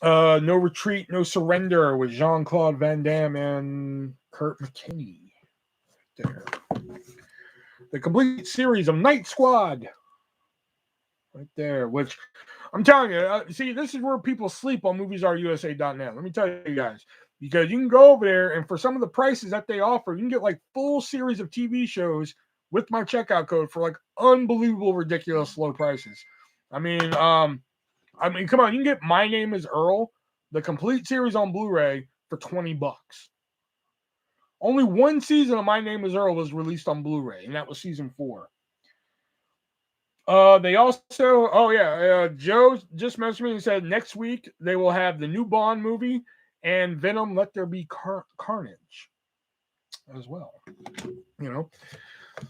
No Retreat, No Surrender with Jean-Claude Van Damme and Kurt McKinney. There. The complete series of Night Squad. Right there, which I'm telling you, see, this is where people sleep on moviesarusa.net. Let me tell you guys, because you can go over there and for some of the prices that they offer, you can get like full series of TV shows with my checkout code for like unbelievable, ridiculous low prices. I mean, come on, you can get My Name is Earl, the complete series on Blu-ray for $20. Only one season of My Name is Earl was released on Blu-ray, and that was season 4. They also, Joe just messaged me and said next week they will have the new Bond movie and Venom Let There Be Carnage as well. You know,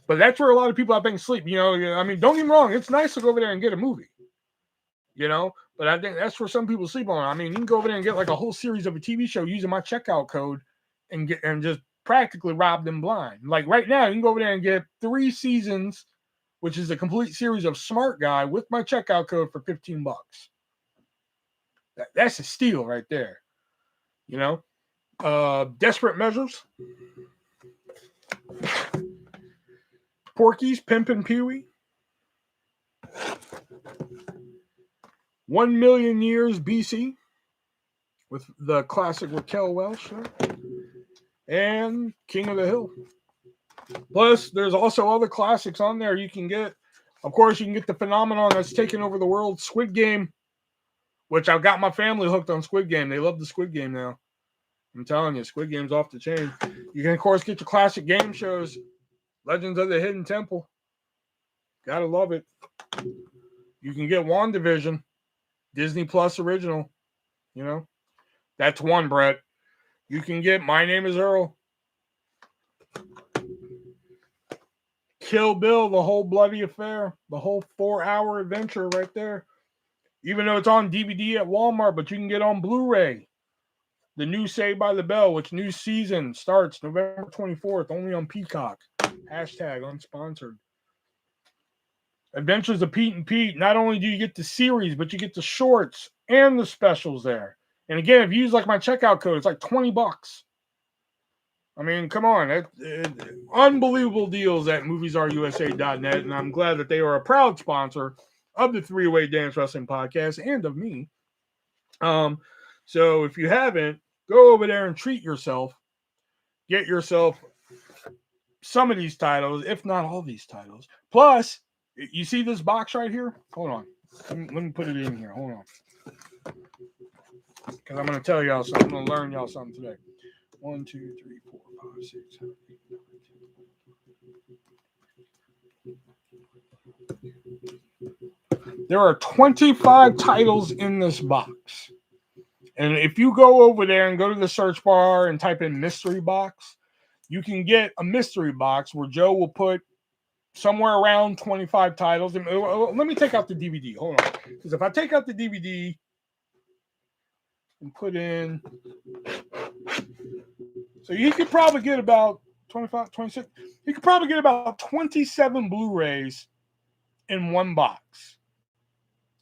but that's where a lot of people I think sleep. You know, I mean, don't get me wrong, it's nice to go over there and get a movie. You know, but I think that's where some people sleep on. I mean, you can go over there and get like a whole series of a TV show using my checkout code and just practically rob them blind. Like right now, you can go over there and get 3 seasons, which is a complete series of Smart Guy with my checkout code for $15. That's a steal right there. You know? Desperate Measures. Porky's Pimpin' Pee-wee. 1 Million Years BC with the classic Raquel Welch. And King of the Hill. Plus, there's also other classics on there you can get. Of course, you can get the phenomenon that's taken over the world, Squid Game, which I've got my family hooked on Squid Game. They love the Squid Game now. I'm telling you, Squid Game's off the chain. You can, of course, get your classic game shows, Legends of the Hidden Temple. Gotta love it. You can get WandaVision, Disney Plus original. You know, that's one, Brett. You can get My Name is Earl. Kill Bill, the whole bloody affair, the whole 4-hour adventure right there. Even though it's on DVD at Walmart, but you can get on Blu-ray. The new Saved by the Bell, which new season starts November 24th, only on Peacock. Hashtag unsponsored. Adventures of Pete and Pete. Not only do you get the series, but you get the shorts and the specials there. And again, if you use like my checkout code, it's like $20. I mean, come on. Unbelievable deals at moviesarusa.net, and I'm glad that they are a proud sponsor of the Three-Way Dance Wrestling Podcast and of me. So if you haven't, go over there and treat yourself. Get yourself some of these titles, if not all these titles. Plus, you see this box right here? Hold on. Let me put it in here. Hold on. Because I'm going to tell y'all something. I'm going to learn y'all something today. 1, 2, 3, 4, 5, 6, 7, 8, 9, 10. There are 25 titles in this box. And if you go over there and go to the search bar and type in mystery box, you can get a mystery box where Joe will put somewhere around 25 titles. And let me take out the DVD. Hold on. Because if I take out the DVD and put in... So you could probably get about 25, 26. You could probably get about 27 Blu-rays in one box.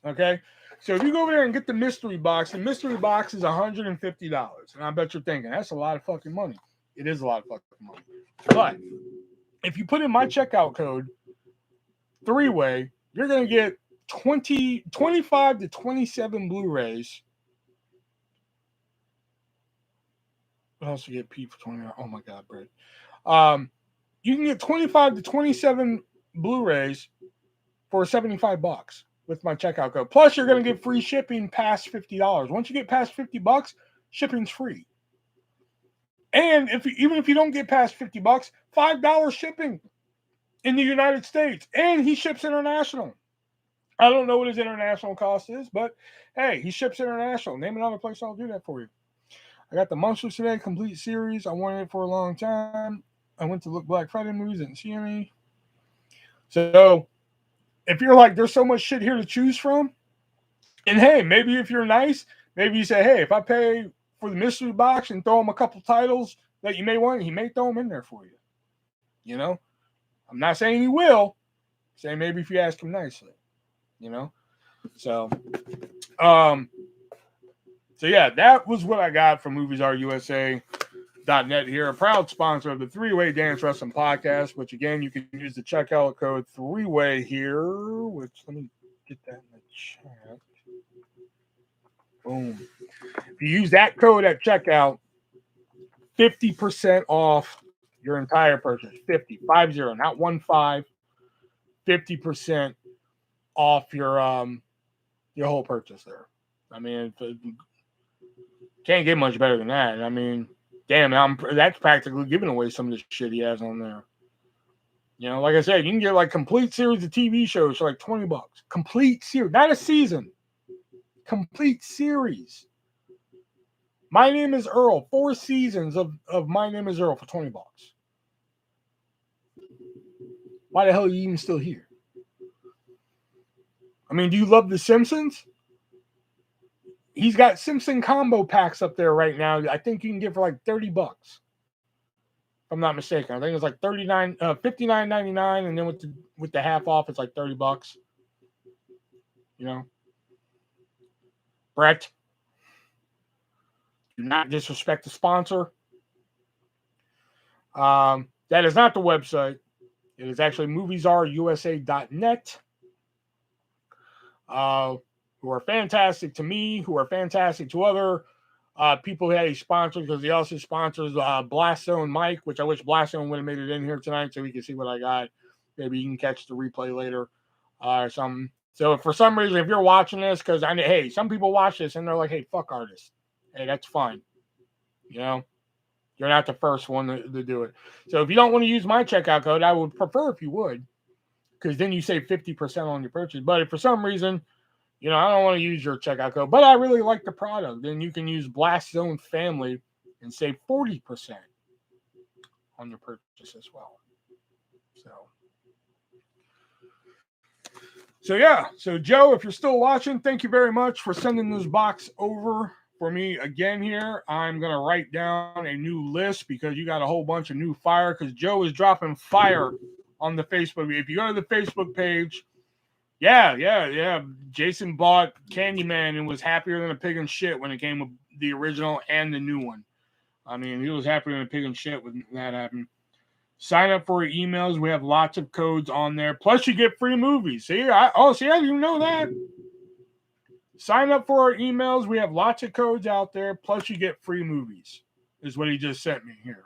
Okay? So if you go over there and get the mystery box is $150. And I bet you're thinking, that's a lot of fucking money. It is a lot of fucking money. But if you put in my checkout code, 3-way, you're going to get 25 to 27 Blu-rays. What else you get? P for 20. Oh my God, Brett. You can get 25 to 27 Blu-rays for $75 with my checkout code. Plus, you're going to get free shipping past $50. Once you get past $50, shipping's free. And even if you don't get past $50, $5 shipping in the United States. And he ships international. I don't know what his international cost is, but hey, he ships international. Name another place, I'll do that for you. I got the Monsters Today complete series. I wanted it for a long time. I went to look Black Friday movies, didn't see any. So if you're like, there's so much shit here to choose from, and hey, maybe if you're nice, maybe you say, hey, if I pay for the mystery box and throw him a couple titles that you may want, he may throw them in there for you. You know, I'm not saying he will. I'm saying maybe if you ask him nicely. You know, so yeah, that was what I got from MoviesRUSA.net here, a proud sponsor of the 3-Way Dance Wrestling Podcast, which again, you can use the checkout code 3-Way here, which let me get that in the chat. Boom. If you use that code at checkout, 50% off your entire purchase. 50, not 15, 50% off your whole purchase there. I mean, can't get much better than that. I mean, damn, that's practically giving away some of the shit he has on there. You know, like I said, you can get like complete series of TV shows for like $20. Complete series, not a season. Complete series. My Name is Earl. 4 seasons of My Name is Earl for $20. Why the hell are you even still here? I mean, do you love The Simpsons? He's got Simpson combo packs up there right now. I think you can get for like $30. If I'm not mistaken. I think it's like $59.99, and then with the half off, it's like $30. You know, Brett, do not disrespect the sponsor. That is not the website. It is actually MoviesRUSA.net. Who are fantastic to me, who are fantastic to other people that he sponsors, because he also sponsors Blast Zone Mike, which I wish Blast Zone would have made it in here tonight so we can see what I got. Maybe you can catch the replay later or something. So if for some reason, if you're watching this, because hey, some people watch this and they're like, hey, fuck artists. Hey, that's fine. You know, you're not the first one to do it. So if you don't want to use my checkout code, I would prefer if you would, because then you save 50% on your purchase. But if for some reason, you know, I don't want to use your checkout code, but I really like the product, then you can use Blast Zone Family and save 40% on your purchase as well. So yeah. So Joe, if you're still watching, thank you very much for sending this box over for me again here. I'm going to write down a new list because you got a whole bunch of new fire, because Joe is dropping fire on the Facebook. If you go to the Facebook page, yeah. Jason bought Candyman and was happier than a pig in shit when it came with the original and the new one. I mean, he was happier than a pig in shit when that happened. Sign up for our emails. We have lots of codes on there. Plus, you get free movies. See, I didn't know that. Sign up for our emails. We have lots of codes out there. Plus, you get free movies, is what he just sent me here.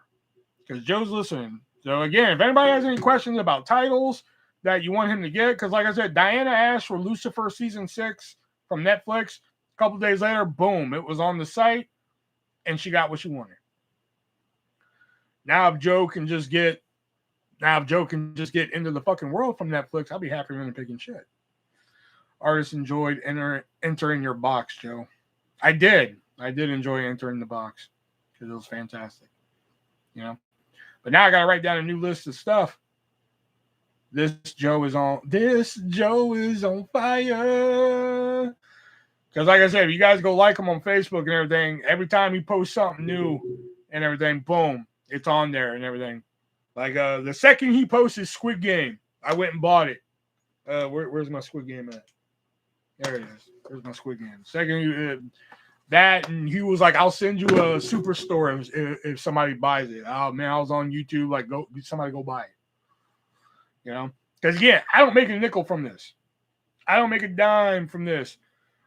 Because Joe's listening. So, again, if anybody has any questions about titles that you want him to get, because like I said, Diana asked for Lucifer Season 6 from Netflix. A couple days later, boom, it was on the site, and she got what she wanted. Now if Joe can just get into the fucking world from Netflix, I'll be happier than a pig in shit. Artists enjoyed entering your box, Joe. I did enjoy entering the box because it was fantastic. You know? But now I gotta write down a new list of stuff. This Joe is on fire. Because like I said, if you guys go like him on Facebook and everything, every time he posts something new and everything, boom, it's on there and everything. Like the second he posted Squid Game, I went and bought it. Where's my Squid Game at? There it is. There's my Squid Game. Second, that, and he was like, "I'll send you a Superstore if somebody buys it." Oh man, I was on YouTube like, somebody go buy it. You know, because again, I don't make a nickel from this. I don't make a dime from this.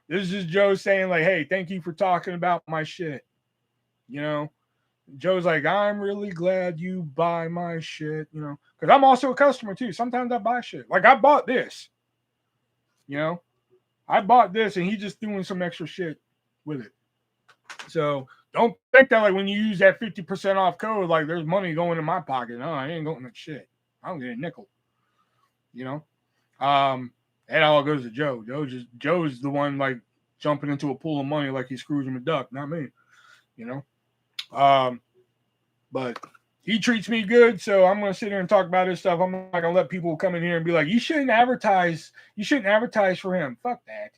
This is Joe saying like, "Hey, thank you for talking about my shit." You know, Joe's like, "I'm really glad you buy my shit." You know, because I'm also a customer too. Sometimes I buy shit. Like I bought this. You know, I bought this, and he's just doing some extra shit with it. So don't think that like when you use that 50% off code, like there's money going in my pocket. No, I ain't going to shit. I don't get a nickel. You know, that all goes to Joe. Joe's the one like jumping into a pool of money like he's Scrooge McDuck, not me. You know, but he treats me good, so I'm gonna sit here and talk about his stuff. I'm not gonna let people come in here and be like, "You shouldn't advertise. You shouldn't advertise for him." Fuck that.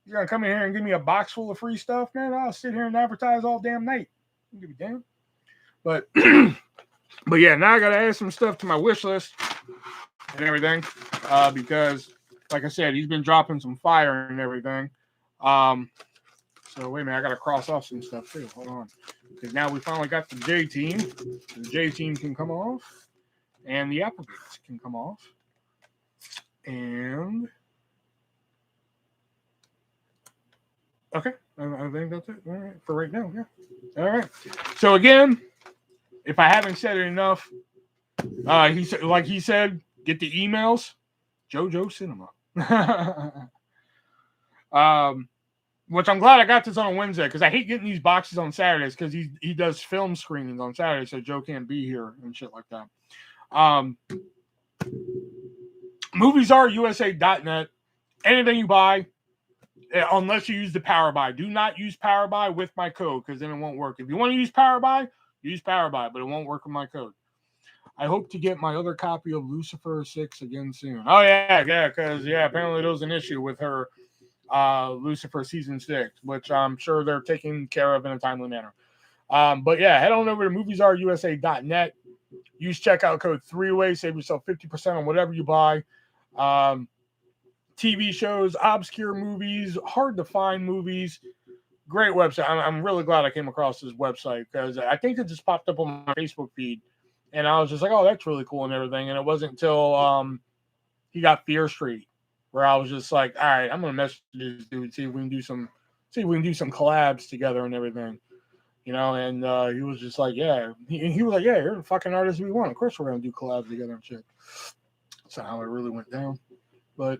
You're gonna come in here and give me a box full of free stuff, man? I'll sit here and advertise all damn night. I don't give a damn. But but yeah, now I gotta add some stuff to my wish list and everything. Because like I said, he's been dropping some fire and everything. So wait a minute, I gotta cross off some stuff too. Hold on. Because now we finally got the J team. The J team can come off. And the Applegates can come off. And okay, I think that's it. All right, for right now, yeah. All right. So again, if I haven't said it enough, he said, like he said, get the emails. JoJo Cinema. Which I'm glad I got this on a Wednesday because I hate getting these boxes on Saturdays because he does film screenings on Saturdays, so Joe can't be here and shit like that. MoviesAreUSA.net. Anything you buy, unless you use the Power Buy. Do not use Power Buy with my code because then it won't work. If you want to use Power Buy, but it won't work with my code. I hope to get my other copy of Lucifer 6 again soon. Oh, yeah, because, apparently there was an issue with her Lucifer Season 6, which I'm sure they're taking care of in a timely manner. But, yeah, head on over to MoviesAreUSA.net. Use checkout code 3-way. Save yourself 50% on whatever you buy. TV shows, obscure movies, hard to find movies. Great website. I'm really glad I came across this website because I think it just popped up on my Facebook feed. And I was just like, oh, that's really cool and everything. And it wasn't until he got Fear Street where I was just like, all right, I'm going to message this dude, see if we can do some collabs together and everything. You know, and he was just like, yeah. He was like, yeah, you're the fucking artist we want. Of course we're going to do collabs together and shit. That's not how it really went down. But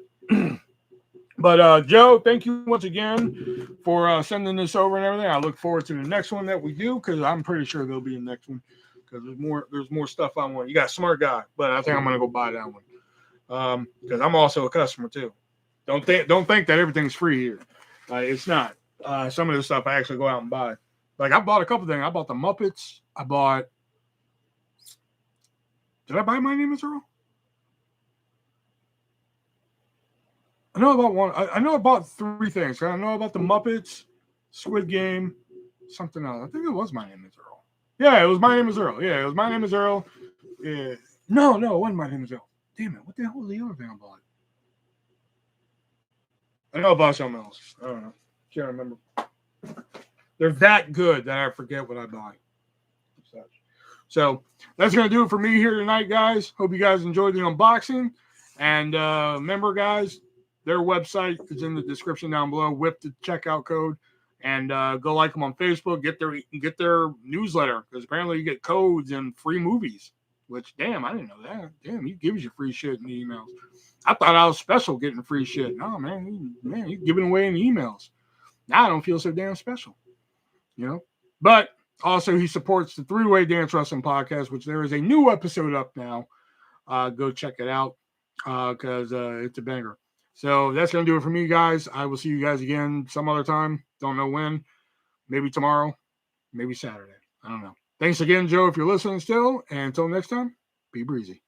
Joe, thank you once again for sending this over and everything. I look forward to the next one that we do because I'm pretty sure there'll be a next one because there's more stuff I want. You got a smart guy, but I think I'm gonna go buy that one because I'm also a customer too. Don't think that everything's free here. It's not. Some of the stuff I actually go out and buy. Like I bought a couple things. I bought the Muppets. Did I buy My Name Is Earl? I know about one. I know about three things. I know about the Muppets, Squid Game, something else. I think it was My Name Is Earl. Yeah, it was My Name Is Earl. Yeah, it was My Name Is Earl. Yeah. No, it wasn't My Name Is Earl. Damn it. What the hell was the other thing I bought? I know about something else. I don't know. Can't remember. They're that good that I forget what I buy. So that's going to do it for me here tonight, guys. Hope you guys enjoyed the unboxing. And remember, guys, their website is in the description down below. Whip the checkout code and go like them on Facebook. Get their newsletter because apparently you get codes and free movies. Which, damn, I didn't know that. Damn, he gives you free shit in the emails. I thought I was special getting free shit. No, man, he's giving away in the emails. Now I don't feel so damn special, you know. But also, he supports the 3-Way Dance Wrestling Podcast, which there is a new episode up now. Go check it out because it's a banger. So that's going to do it for me, guys. I will see you guys again some other time. Don't know when. Maybe tomorrow. Maybe Saturday. I don't know. Thanks again, Joe, if you're listening still. And until next time, be breezy.